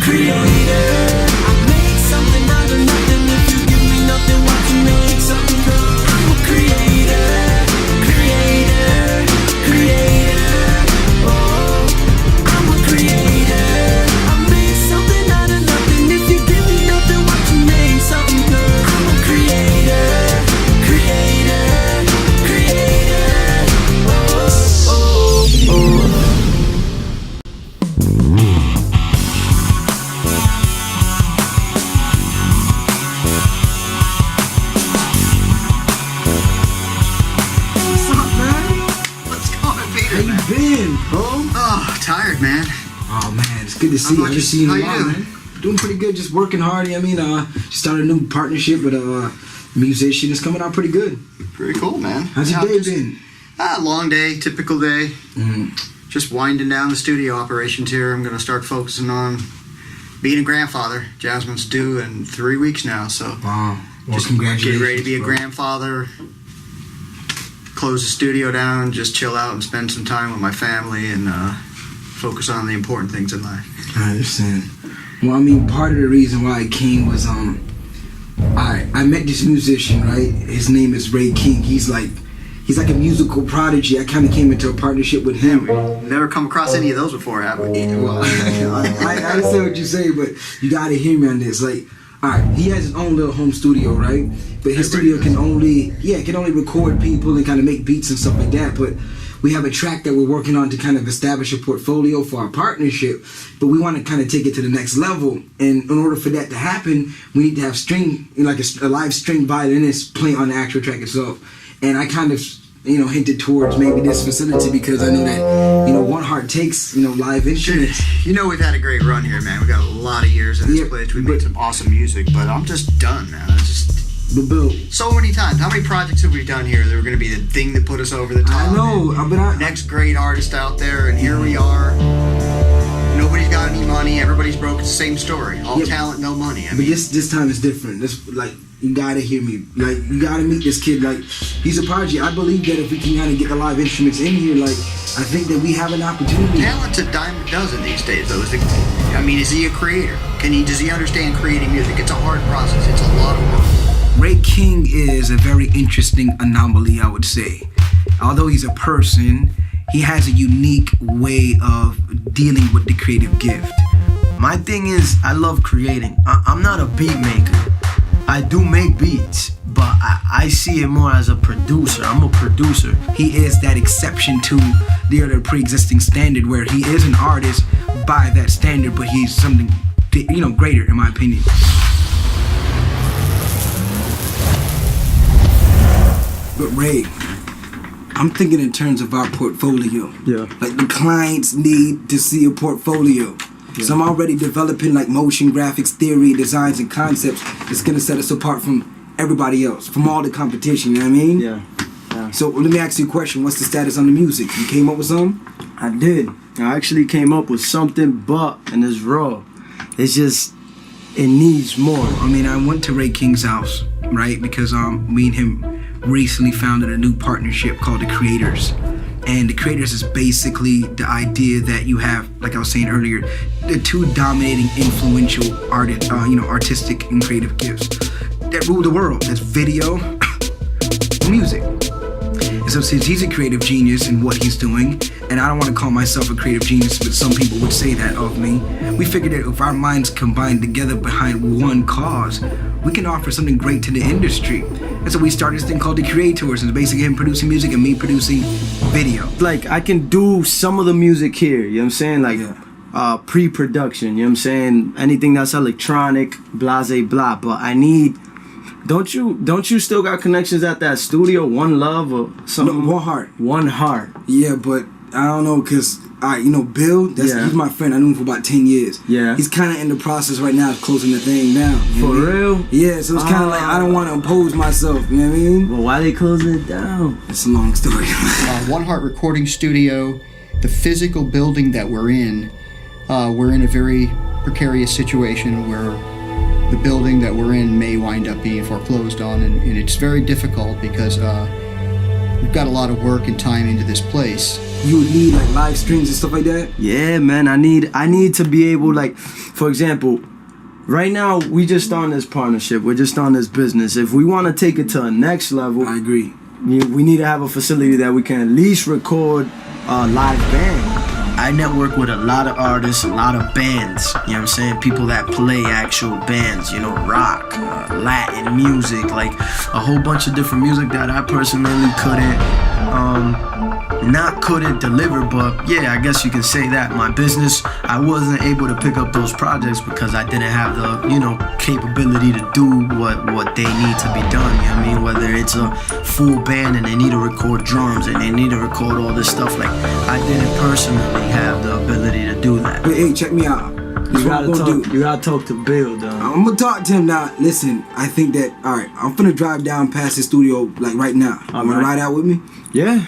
creator. I make something out of nothing. If you give me nothing, watch me make something good. I'm a creator, creator, creator. Oh, I'm a creator. I make something out of nothing. If you give me nothing, watch me make something good. I'm a creator, creator, creator. Oh, oh, oh. Tired, man. Oh man, it's good to see you. I just seen you a lot, man. Doing pretty good, just working hard. I mean, just started a new partnership with a musician. It's coming out pretty good. Pretty cool, man. How's your day been? Long day, typical day. Just winding down the studio operations here. I'm gonna start focusing on being a grandfather. Jasmine's due in 3 weeks now, so wow. Well, just congratulations, get ready to be a bro. grandfather. Close the studio down, just chill out and spend some time with my family and focus on the important things in life. I understand. Well, I mean, part of the reason why I came was I met this musician, right? His name is Rey King. He's like a musical prodigy. I kind of came into a partnership with him. Never come across any of those before, have we? Well, I understand what you say, but you gotta hear me on this. Like, all right, he has his own little home studio, right? But his studio can only record people and kind of make beats and stuff like that. But we have a track that we're working on to kind of establish a portfolio for our partnership, but we want to kind of take it to the next level. And in order for that to happen, we need to have a live string violinist playing on the actual track itself. And I kind of, hinted towards maybe this facility because I know that, One Heart takes, live instruments. We've had a great run here, man. We got a lot of years in this place. We made some awesome music, but I'm just done, man. But Bill, so many times. How many projects have we done here that were going to be the thing that put us over the top? I know, but next great artist out there, and here we are. Nobody's got any money. Everybody's broke. It's the same story. All talent, no money. But this time is different. This you gotta hear me. Like, you gotta meet this kid. Like, he's a prodigy. I believe that if we can kind of get the live instruments in here, like, I think that we have an opportunity. Talent's a dime a dozen these days, though. Is he a creator? Does he understand creating music? It's a hard process. It's a lot of work. Rey King is a very interesting anomaly, I would say. Although he's a person, he has a unique way of dealing with the creative gift. My thing is, I love creating. I'm not a beat maker. I do make beats, but I see it more as a producer. I'm a producer. He is that exception to the other pre-existing standard where he is an artist by that standard, but he's something, greater, in my opinion. But Ray, I'm thinking in terms of our portfolio. Yeah. Like, the clients need to see a portfolio. Yeah. So I'm already developing like motion graphics theory, designs, and concepts that's gonna set us apart from everybody else, from all the competition, you know what I mean? Yeah. So let me ask you a question. What's the status on the music? You came up with something? I did. I actually came up with something, and it's raw. It's just, it needs more. I mean, I went to Rey King's house, right? Because me and him recently founded a new partnership called The Creators. And The Creators is basically the idea that you have, like I was saying earlier, the two dominating, influential artistic and creative gifts that rule the world. That's video, music. And so since he's a creative genius in what he's doing, and I don't want to call myself a creative genius, but some people would say that of me, we figured that if our minds combined together behind one cause, we can offer something great to the industry. And so we started this thing called The Creators, and it's basically him producing music and me producing video. Like, I can do some of the music here, you know what I'm saying? Like, pre-production, you know what I'm saying? Anything that's electronic, blase blah, but I need... Don't you still got connections at that studio, One Love or something? No, One Heart. One Heart. Yeah, but I don't know, cause Bill, he's my friend. I knew him for about 10 years. Yeah. He's kind of in the process right now of closing the thing down. For real? Yeah, so it's kind of like I don't want to impose myself, you know what I mean? Well, why they closing it down? It's a long story. One Heart Recording Studio, the physical building that we're in a very precarious situation where the building that we're in may wind up being foreclosed on, and it's very difficult because we've got a lot of work and time into this place. You would need like live streams and stuff like that? Yeah, man. I need to be able, like, for example, right now we just on this partnership. We're just on this business. If we want to take it to a next level, I agree. we need to have a facility that we can at least record a live band. I network with a lot of artists, a lot of bands, you know what I'm saying? People that play actual bands, you know, rock, Latin music, like a whole bunch of different music that I personally couldn't deliver, but yeah, I guess you can say that. My business, I wasn't able to pick up those projects because I didn't have the, you know, capability to do what they need to be done, you know what I mean? Whether it's a full band and they need to record drums and they need to record all this stuff, like, I didn't personally have the ability to do that. But hey, check me out. You gotta talk to Bill, though. I'm gonna talk to him now. Listen, I think that, alright, I'm finna drive down past the studio, like, right now. You wanna ride out with me? Yeah.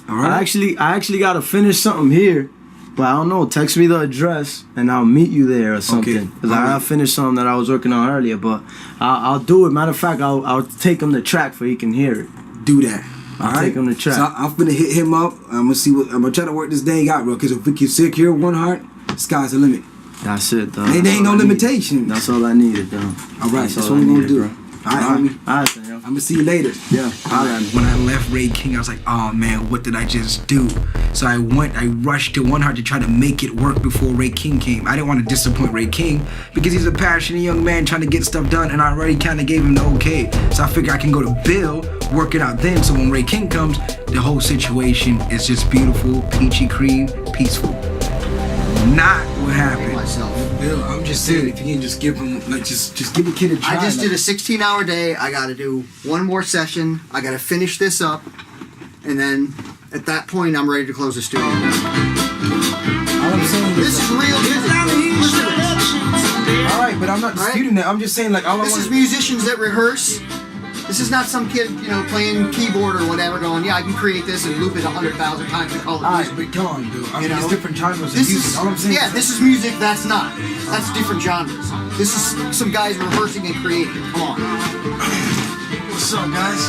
All right. I actually gotta finish something here, but I don't know. Text me the address and I'll meet you there or something. Okay. Cause I finished something that I was working on earlier, but I'll do it. Matter of fact, I'll take him the track so he can hear it. Do that. I'll take him the track. So I'm finna hit him up. I'm gonna try to work this thing out, bro. Cause if we can secure one heart, sky's the limit. That's it, though. There ain't no limitation. That's all I needed, though. All right, that's what we're gonna do. All right, homie. All right, then, yo. I'm gonna see you later. Yeah. All right. When I left Rey King, I was like, oh man, what did I just do? So I rushed to One Heart to try to make it work before Rey King came. I didn't want to disappoint Rey King because he's a passionate young man trying to get stuff done, and I already kind of gave him the okay. So I figured I can go to Bill, work it out then, so when Rey King comes, the whole situation is just beautiful, peachy cream, peaceful. Not what happened. Myself. Bill, I'm just saying, if you can just give him, like, just give the kid a try. I just like, did a 16-hour day. I got to do one more session. I got to finish this up, and then at that point, I'm ready to close the studio. All I'm saying is, This is real music. Listen to this. all right, but I'm not disputing that. I'm just saying, like, all I This want is musicians that rehearse. This is not some kid, you know, playing keyboard or whatever, going, yeah, I can create this and loop it 100,000 times and call it Alright, music. but come on, dude. I You mean, it's know? different genres of This music. is, All I'm saying yeah, is, this is music. That's not. That's different genres. This is some guys rehearsing and creating. Come on. what's up, guys?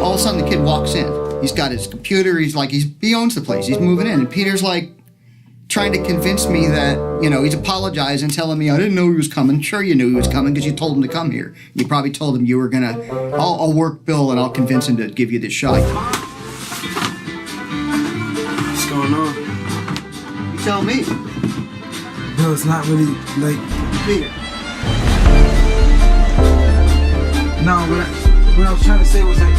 All of a sudden, the kid walks in. He's got his computer. He's like, he owns the place. He's moving in, and Peter's like, trying to convince me that, you know, he's apologizing, telling me I didn't know he was coming. Sure, you knew he was coming because you told him to come here. You probably told him you were gonna. I'll work Bill and I'll convince him to give you this shot. What's going on? You tell me, Bill, it's not really, like, Peter. no, what I was trying to say was, like,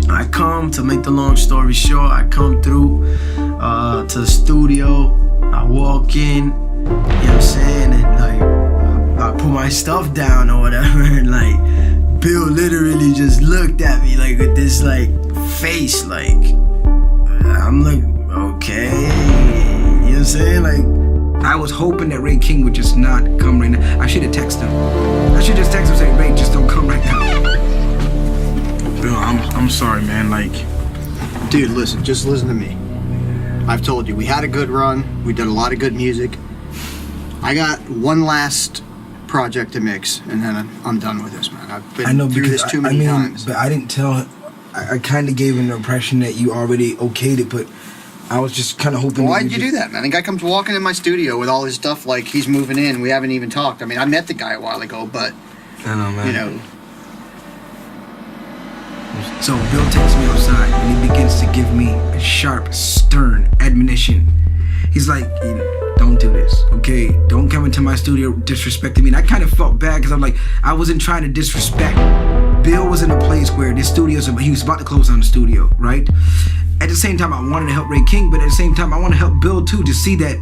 I come, to make the long story short, I come through to the studio. I walk in, you know what I'm saying, and like I put my stuff down or whatever, and like Bill literally just looked at me like with this like face, like I'm like, okay, you know what I'm saying, like I was hoping that Rey King would just not come right now. I should have texted him. I should just text him saying, Rey, just don't come right now. Bill, I'm sorry, man, like, Dude, listen, just listen to me. I've told you, we had a good run. We did a lot of good music. I got one last project to mix, and then I'm done with this, man. I've been through this too many times. but I didn't tell. I kind of gave him the impression that you already okayed it, but I was just kind of hoping. Why'd you do that, man? The guy comes walking in my studio with all his stuff like he's moving in. We haven't even talked. I mean, I met the guy a while ago, but, I know, man. you know. So Bill takes me outside and he begins to give me a sharp, stern admonition. He's like, don't do this, okay? Don't come into my studio disrespecting me. And I kind of felt bad because I'm like, I wasn't trying to disrespect. Bill was in a place where this he was about to close down the studio, right? At the same time, I wanted to help Rey King, but at the same time, I want to help Bill too, to see that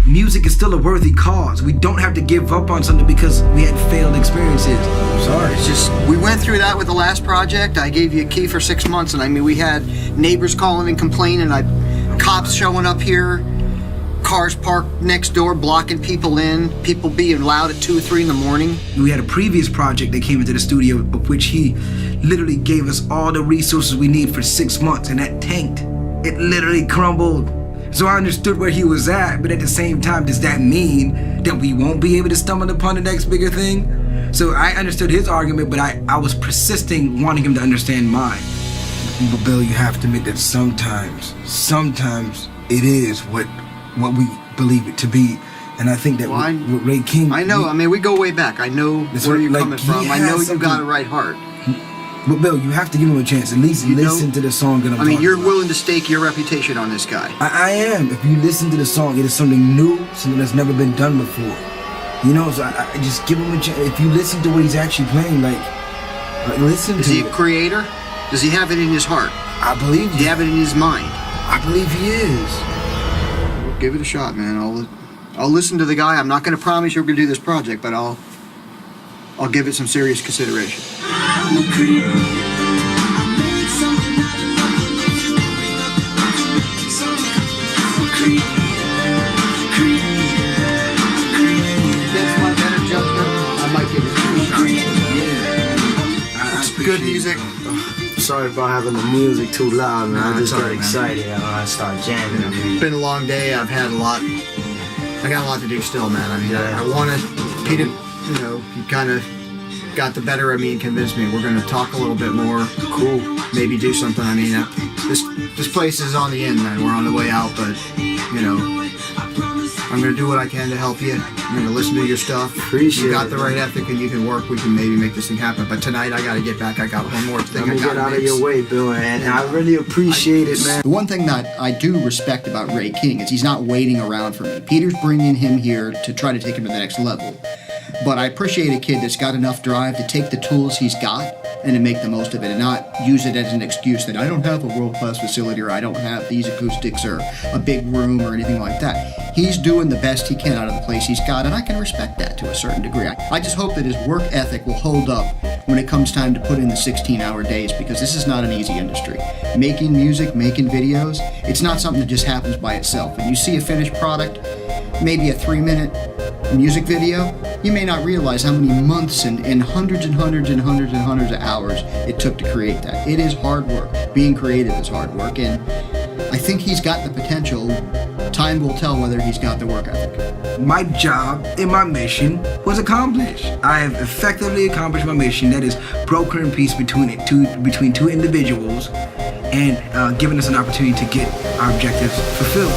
music is still a worthy cause. We don't have to give up on something because we had failed experiences. I'm sorry. It's just, we went through that with the last project. I gave you a key for 6 months, and I mean, we had neighbors calling and complaining, cops showing up here, cars parked next door, blocking people in, people being loud at 2 or 3 in the morning. We had a previous project that came into the studio, of which he literally gave us all the resources we need for 6 months, and that tanked. It literally crumbled. So I understood where he was at, but at the same time, does that mean that we won't be able to stumble upon the next bigger thing? So I understood his argument, but I was persisting wanting him to understand mine. But Bill, you have to admit that sometimes it is what we believe it to be. And I think that with Rey King, I know. I mean, we go way back. I know where you're coming from. I know you got a right heart. But Bill, you have to give him a chance. At least listen to the song that I'm talking you're about. willing to stake your reputation on this guy. I am. If you listen to the song, it is something new, something that's never been done before. You know, so I just give him a chance. If you listen to what he's actually playing, like listen to it. Is he a creator? Does he have it in his heart? I believe Does he have it in his mind? I believe he is. Well, give it a shot, man. I'll listen to the guy. I'm not going to promise you're going to do this project, but I'll give it some serious consideration. I'm a creator. I made something out of nothing. If you give me nothing, what you make something. I'm a creator. Against my better judgment, I might give it a shot. It's Good music. Sorry about having the music too loud, man. I just it's got alright, man. excited. I started jamming. I mean, It's been a long day. I've had a lot. I got a lot to do still, man. I mean, I want to. Peter, you know, he kind of got the better of me and convinced me. We're going to talk a little bit more. Cool. Maybe do something. I mean, this place is on the end, man. We're on the way out, but you know, I'm going to do what I can to help you. I'm going to listen to your stuff. Appreciate You got it, the right ethic and you can work. We can maybe make this thing happen. But tonight, I got to get back. I got one more thing. let me I got get out of your way, Bill, and I really appreciate it, man. The one thing that I do respect about Rey King is he's not waiting around for me. Peter's bringing him here to try to take him to the next level. But I appreciate a kid that's got enough drive to take the tools he's got and to make the most of it and not use it as an excuse that I don't have a world-class facility or I don't have these acoustics or a big room or anything like that. He's doing the best he can out of the place he's got, and I can respect that to a certain degree. I just hope that his work ethic will hold up when it comes time to put in the 16-hour days, because this is not an easy industry. Making music, making videos, it's not something that just happens by itself. When you see a finished product, maybe a 3-minute music video, you may not realize how many months and hundreds and hundreds and hundreds and hundreds of hours it took to create that. It is hard work. Being creative is hard work, and I think he's got the potential. Time will tell whether he's got the work ethic. My job and my mission was accomplished. I have effectively accomplished my mission, that is brokering peace between two individuals and giving us an opportunity to get our objectives fulfilled.